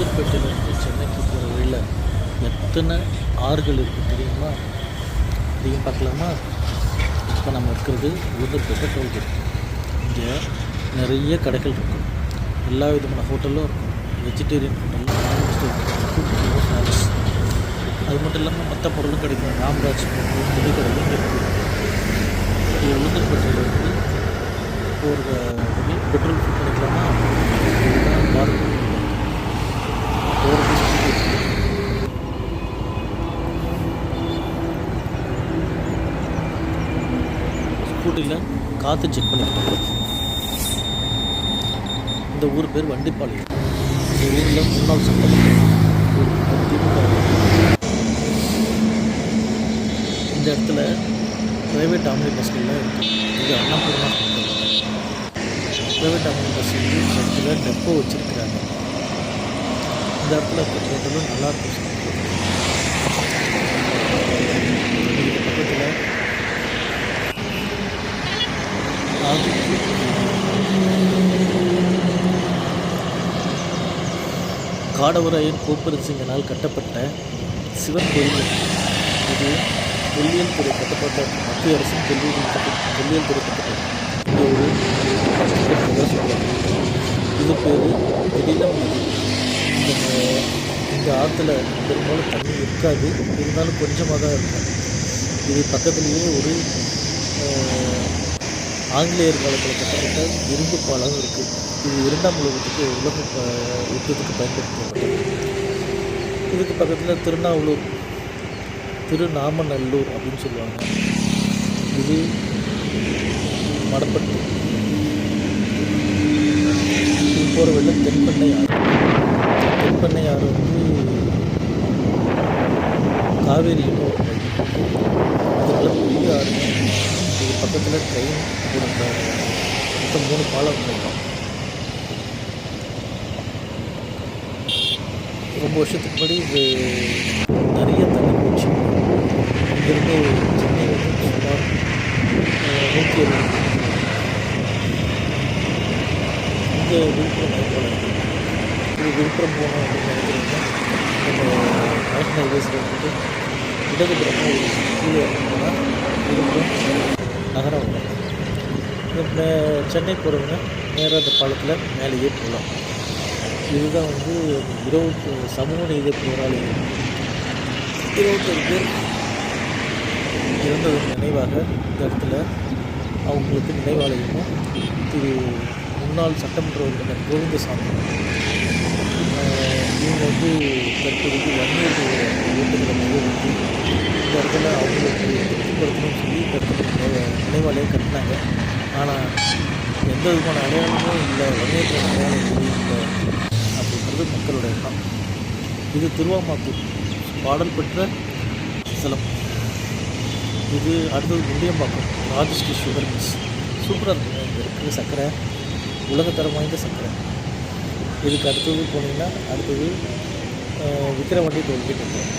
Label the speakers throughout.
Speaker 1: ராயப்பேட்டையிலேருந்து சென்னைக்கு போகிற வழியில் எத்தனை ஆறுகள் இருக்குது தெரியுமா? அதையும் பார்க்கலாமா? இப்போ நம்ம இருக்கிறது உளுந்தூர்பேட்டை டோல்கேட். இங்கே நிறைய கடைகள் இருக்கும், எல்லா விதமான ஹோட்டலும் இருக்கும். Vegetarian hotel, food famous. அது மட்டும் இல்லாமல் மற்ற பொருளும் கிடைக்கும். ராம்ராஜ் துணி கடைகளும் இருக்குது. இது உளுந்தூர்பேட்டையில் வந்து ஒரு வழி பெட்ரோல் ஃபுட் கிடைக்கலாமா? இதுதான் பார்க். ஸ்கூட்டியில் காற்று செக் பண்ணிக்கிட்டோம். இந்த ஊர் பேர் வண்டிப்பாளையம். இந்த ஊரில் முன்னாள் சட்டமன்ற இந்த இடத்துல ப்ரைவேட் ஆம்னி பஸ்கள்லாம் இருக்குது. இது அன்னபூர்ணா ப்ரைவேட் ஆம்னி பஸ் வந்து இந்த இடத்துல டெப்போ வச்சுருக்கிறாங்க. இந்த இடத்துல ஹோட்டலும் நல்லாயிருக்கும். இதுக்கு பக்கத்தில் காடவராயன் கோப்பரசிங்கனால் கட்டப்பட்ட சிவன் கோயில். இது தொல்லியல் துறை கட்டப்பட்ட மத்திய அரசின் தொல்லியல் துறை கட்டப்பட்டது. இது ஒரு சொல்லுவாங்க. இது பேர் திடீரம் நதி. இந்த ஆற்றுல பெரும்பாலும் தண்ணி இருக்காது, இருந்தாலும் கொஞ்சமாக தான் இருக்கும். இது பக்கத்துலேயே ஒரு ஆங்கிலேயர் காலத்தில் கட்டப்பட்ட இரும்பு பாலம் இருக்குது. இது 2ஆம் உலக யுத்தத்துக்கு பயன்படுத்தப்பட்டது. இதுக்கு பக்கத்தில் திருநாமநல்லூர் அப்படின்னு சொல்லுவாங்க. இது மடப்பட்டு. இது போகிற வழியில் தென்பெண்ணை ஆறு. தென்பெண்ணை ஆறு வந்து காவேரியும் அதனால பெரிய ஆறு. இது பக்கத்தில் ட்ரெயின் மொத்தம் 3 பாலம் இருக்கும். ரொம்ப வருஷத்துக்கு முன்னாடி இது நிறைய தண்ணி போச்சு. இங்கேருந்து சென்னை வந்து சுமார் 170. இங்கே விழுப்புரம் மேற்கொள்ள இது விழுப்புரம் போகணும் அப்படின்னு நினைக்கிறீங்கன்னா நம்ம நேஷனல் ஹைவேஸில் வந்துட்டு இடதுபுறமாக ஒரு கீழே போனால் விழுப்புரம் நகரம் வரும். சென்னை போகிறவங்க நேராக அந்த பாலத்தில் மேலேயே போகலாம். இதுதான் வந்து 20 சமூக நீதி போராளிகள் 21 பேர் இறந்தது நினைவாக இந்த இடத்துல அவங்களுக்கு நினைவாலயமும் திரு முன்னாள் சட்டமன்ற உறுப்பினர் கோவிந்தசாமி இவங்க வந்து தற்போதைக்கு வன்னியர் ஓட்டுகளை வந்து இந்த இடத்துல அவங்களுக்கு திருப்திப்படுத்தணும்னு சொல்லி இந்த இடத்துல நினைவாலயம் கட்டினாங்க. ஆனால் எந்த விதமான அடையாளமும் இல்லை, வன்னியர்கள் அடையாளம் எதுவும் இல்லை அப்படின்றது மக்களோட எண்ணம். இது திருவாமாத்தூர் பாடல் பெற்ற ஸ்தலம். இது அடுத்தது முண்டியம்பாக்கம் ராஜஸ்ரீ சுகர் மில்ஸ். சூப்பராக இருக்குங்க. இங்கே இருக்கிற சர்க்கரை உலகத்தரம் வாய்ந்த சர்க்கரை. இதுக்கு அடுத்தது போனீங்கன்னா அடுத்தது விக்கிரவாண்டி டோல்கேட் இருக்கும்.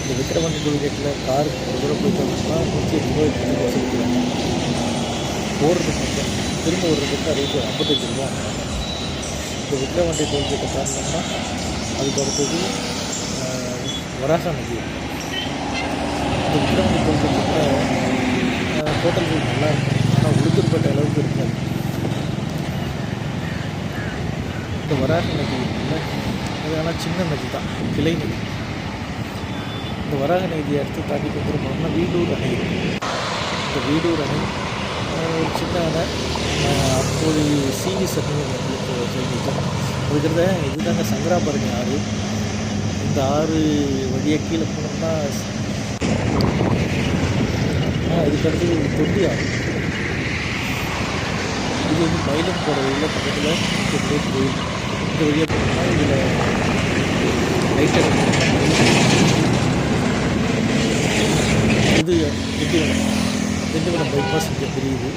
Speaker 1: இந்த விக்கிரவாண்டி டோல்கேட்டில் கார் ஒரு தூரம் போய் பார்த்தோம்னா 108 ரூபாய்க்கு வசூலிக்கிறாங்க. ஓடுறதுக்கு மட்டும் திரும்ப ஓடுறதுக்கு அதுக்கு 55 ரூபா. இந்த விக்கிரவாண்டி டோல்கேட்டை காரணம்னா அதுக்கு அடுத்தது வராக நதி. இந்த விக்கிரவாண்டி டோல்கேட்டில் ஹோட்டல்கள் நல்லா இருக்கும், ஆனால் உளுந்தூர்பேட்டை அளவுக்கு இருக்காது. இந்த வராக நதி இருக்குல்ல, அது ஆனால் சின்ன நதி தான், கிளை நதி. இந்த வராக நதியை அடுத்து தாண்டி கொண்டு போனோம்னா வீடூர் அணை இருக்குது. இந்த வீடூர் அணை ஒரு சின்ன அணை. அப்போது சிவி சட்டங்களுக்கு சொல்லியிருக்கோம். அதுக்கிறத இதுதாங்க சங்கராபரணி ஆறு. இந்த ஆறு வழியாக கீழே போனோம்னா இதுக்கடுத்து தொண்டி ஆறு. இது வந்து மயிலம் போகிற வழியில் பக்கத்தில் கோயில். இந்த வழியாக போனோம்னா இதில் லைட்டாக இது திண்டிவனம் பைபாஸ் இங்கே தெரியுது.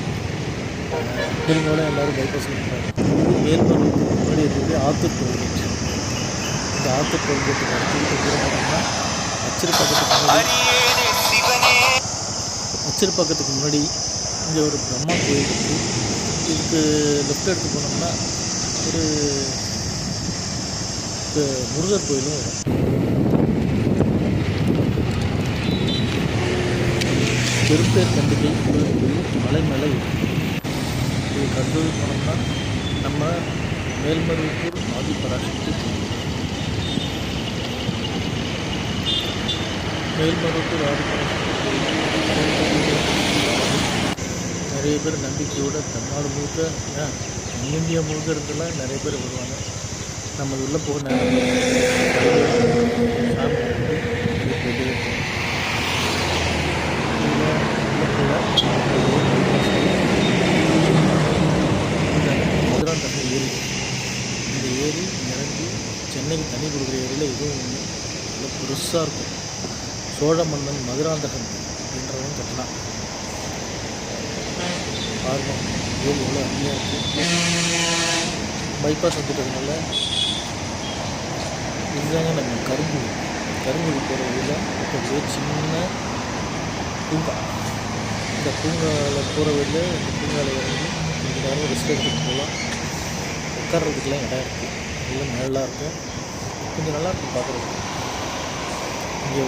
Speaker 1: பெரும்பாலும் எல்லோரும் பைபாஸ் பண்ணுறாங்க. இது மேல்மருவத்துக்கு முன்னாடி இருக்குது ஆத்தூர் டோல்கேட். இந்த ஆத்தூர் டோல்கேட்டுக்கு அடுத்து போனோம்னா அச்சிறுபாக்கத்துக்கு முன்னாடி இங்கே ஒரு பிரம்மா கோயில் இருக்குது. இதுக்கு லெஃப்ட் எடுத்து போனோம்னா ஒரு முருகர் கோயிலும் வரும். பெரும்பேர் கண்டிகை முருகர் கோயில் மலை மேலே இருக்கும். இது கண்டூர் போனோம்னா நம்ம மேல்மருவத்தூர் ஆதிபராசக்தி கோயில். மேல்மருவத்தூர் ஆதிபராசக்தி கோயில் நிறைய பேர் நம்பிக்கையோடு தமிழ்நாடு முழுக்க இந்தியா முழுக்க இருந்தெல்லாம் நிறைய பேர் வருவாங்க. நம்ம உள்ளே போக சாமி மதுராந்தகம் ஏரி. இந்த ஏரி இறங்கி சென்னைக்கு தண்ணி கொடுக்குற ஏரியில் இதுவும் ஒன்று நல்லா பெருசாக இருக்கும். சோழ மன்னன் மதுராந்தகன் அப்படின்றவன் கட்டினான். பாருங்கள் ஏரி எவ்வளோ அருமையாக இருக்குது. பைபாஸ் வந்துட்டதுனால இதுதாங்க நம்ம கருங்குழி போகிற வழியில் இப்போ சின்ன பூங்கா. இந்த பூங்காவில் போகிற வழியில் இந்த பூங்காவில் இறங்கி கொஞ்சம் நேரம் ரெஸ்ட் எடுத்துகிட்டு போகலாம். உட்கார்றதுக்கெலாம் இடம் இருக்குது. எல்லாம் நிழலாக இருக்கும். கொஞ்சம் நல்லாயிருக்கும் பார்க்குறதுக்கு. இங்கே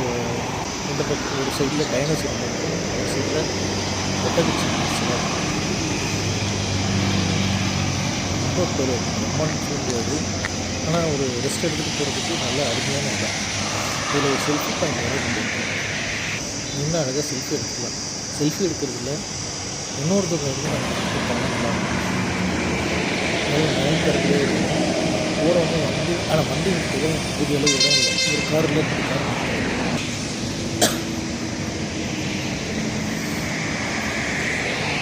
Speaker 1: இந்த பக்கம் ஒரு சைடில் டைனோசர் இருக்கும், ஒரு சைடில் ஒட்டகச்சி சிலை. ரொம்ப ஒரு பிரம்மாண்டம் சொல்ல முடியாது. ஆனால் ஒரு ரெஸ்ட் எடுத்துகிட்டு போகிறதுக்கு நல்ல அருமையான இடம். இதில் ஒரு செல்ஃபி பாயிண்ட் வேறு கொண்டு இன்னும் அழகாக செல்ஃபி எடுத்துக்கலாம். செல்ஃபி எடுக்கிறதுல இன்னொருத்தர் வந்து நம்ம பண்ணலாம். நயன் தரத்துல போகிறவங்க ஆனால் வண்டி விட்டு புதிய அளவு இடம் இல்லை. ஒரு காரில் கார்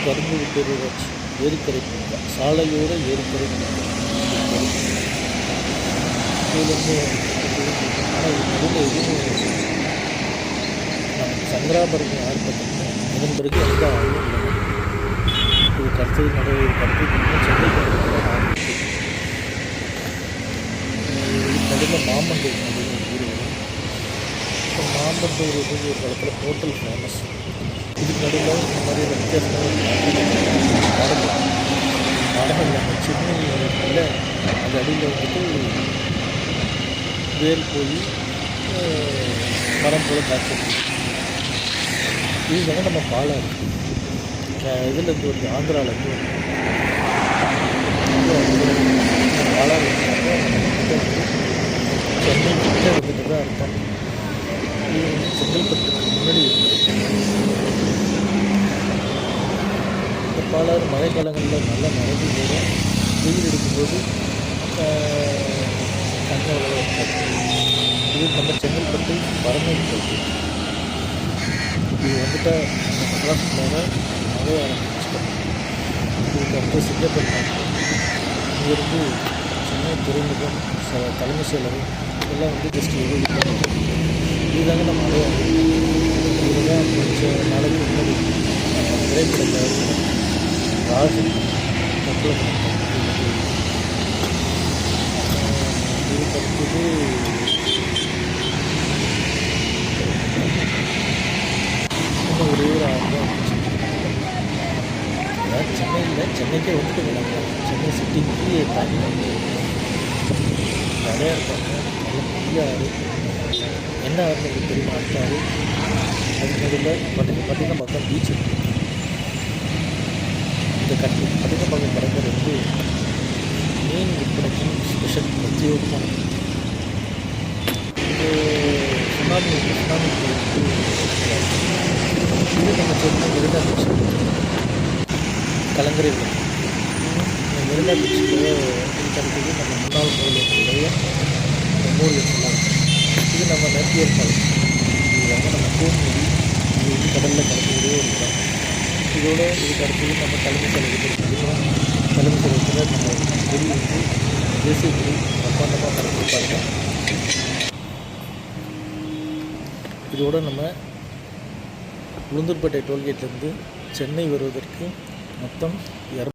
Speaker 1: கரும்பு பேரூராட்சி ஏரிக்கரை பூங்கா, சாலையோர ஏரிக்கரை பூங்கா. இதுலேருந்து ஆனால் இது நடுவில் எதுவும் நமக்கு சங்கராபரணி ஆர்ப்பாட்டம் இதன் பிறகு எந்த ஆளும் இல்லை. இது கருத்து நடவு கருத்து சென்னை நடுவில் மாமண்டூர் அப்படின்னு ஒரு ஊர் வரும். இப்போ மாமண்டூர் வந்து ஒரு காலத்தில் ஹோட்டல் ஃபேமஸ். இதுக்கு நடுவில் இந்த மாதிரி வித்தியாசமான நாடகம் இல்லாமல் சென்னை இல்லை. அது அடியில் வந்துட்டு வேல் போய் மரம் போல் காய்ச்சி. இது வந்து நம்ம பாலாறு இதுலேருந்து வருது, ஆந்திராவிலேருந்து வருது. பாலாறு சென்னை கிட்ட வந்துட்டு தான் இருக்கும். இது செங்கல்பட்டுக்கு முன்னாடி இந்த பாலாறு மழை காலங்களில் நல்லா நடந்து போகும். வெயில் எடுக்கும்போது தண்ணி அவ்வளோ இருக்காது. இது நம்ம செங்கல்பட்டு பரமேல் பகுதி. இது வந்துட்டால் நம்ம மெட்ராஸ் மேலே மழை ஆரம்பிச்சிட்டோம். இதுக்கு வந்து சிங்கப்பட்டு இங்கேருந்து சென்னை துறைமுகம் தலைமை செயலகம் இதெல்லாம் வந்து ஜஸ்ட் 20 கிலோமீட்டர். இதுதாங்க நம்ம மழை இதுதான் கொஞ்சம் நாளைக்கு முன்னாடி திரைப்பட ராஜன் மக்கள் இது படித்தது இன்னும் ஒரே ஒரு 6 தான் இருந்துச்சு. அதாவது சென்னைக்கே வந்துட்டு விடாங்க. சென்னை சிட்டிக்கு தாண்டி நிறையா இருக்காங்க. நல்ல பெரிய ஆறு. என்ன ஆறுன்னு உங்களுக்கு தெரியுமா? அடுத்த ஆறு அதுக்கு நடுவில் பட்டினப்பாக்கம் பீச் இருக்குது. இந்த பட்டினப்பாக்கம் கடற்கரை வந்து மீன் விற்பனைக்கும் ஸ்பெஷல் பிரத்யேகமான இது சுனாமி இது நம்ம சென்னை மெரினா பீச் கலங்கரை மெரினா பீச்சுக்கு கிடைக்கிறது நம்ம முன்னாள் முதல்வர்களுடைய மெமோரியல் சொல்லலாம். இது நம்ம நெத்தியர் பாலம். இது வந்து நம்ம கோமதி இது வந்து கடலில் கலக்கக்கூடிய ஒரு இடம். இதுக்கு அடுத்தது நம்ம தலைமை செலவத்தில் தலைமை செலவத்தில் நம்ம கொடி வந்து தேசிய கொடி பிரம்மாண்டமாக நடத்திருப்பாங்க. இதோடு நம்ம உளுந்தூர்பேட்டை டோல்கேட்லேருந்து சென்னை வருவதற்கு மொத்தம்